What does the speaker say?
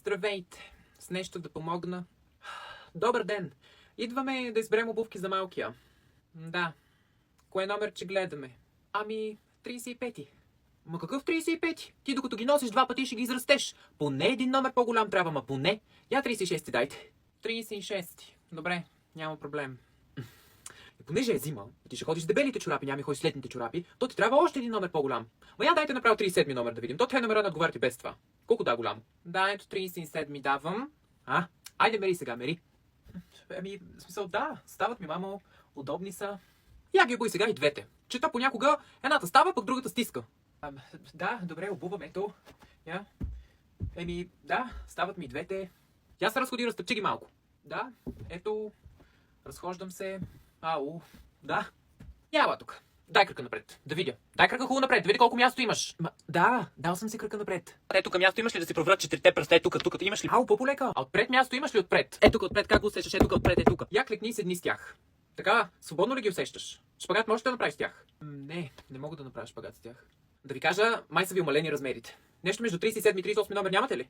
Здравейте! С нещо да помогна. Добър ден! Идваме да изберем обувки за малкия. Да. Кое номер, че гледаме? 35-ти. Ма какъв 35-ти? Ти докато ги носиш два пъти ще ги израстеш. Поне един номер по-голям трябва, ма поне. Я 36-ти дайте. 36-ти. Добре, няма проблем. И понеже е зима, ти ще ходиш с дебелите чорапи, няма и ходиш с летните чорапи, то ти трябва още един номер по-голям. Ма я дайте направо 37-ми номер да видим. То 3 номера надговарят и без това. Колко да голям? Да, ето 37-ми давам. Айде мери сега, мери. В смисъл, да, стават ми, мамо, удобни са. Я ги обуй сега и двете. Чета понякога едната става, пък другата стиска. Да, добре, обувам, ето. Я. Да, стават ми и двете. Я се разходи, разтъпчи ги малко. Да, ето, разхождам се. Да. Яла тук. Дай кръка напред, да видя. Дай кръка хубаво напред, да види колко място имаш. Да, дал съм си кръка напред. Тук място имаш ли да си проврат четирите пръста? Тук имаш ли? По-полека. А отпред място имаш ли отпред? Тук отпред, как го усещаш? Тук отпред, тук. Я клекни и седни с тях. Така, свободно ли ги усещаш? Шпагат можеш да направиш с тях? Не мога да направя шпагат с тях. Да ви кажа, май са ви умалени размерите. Нещо между 37 и 38 номер нямате ли?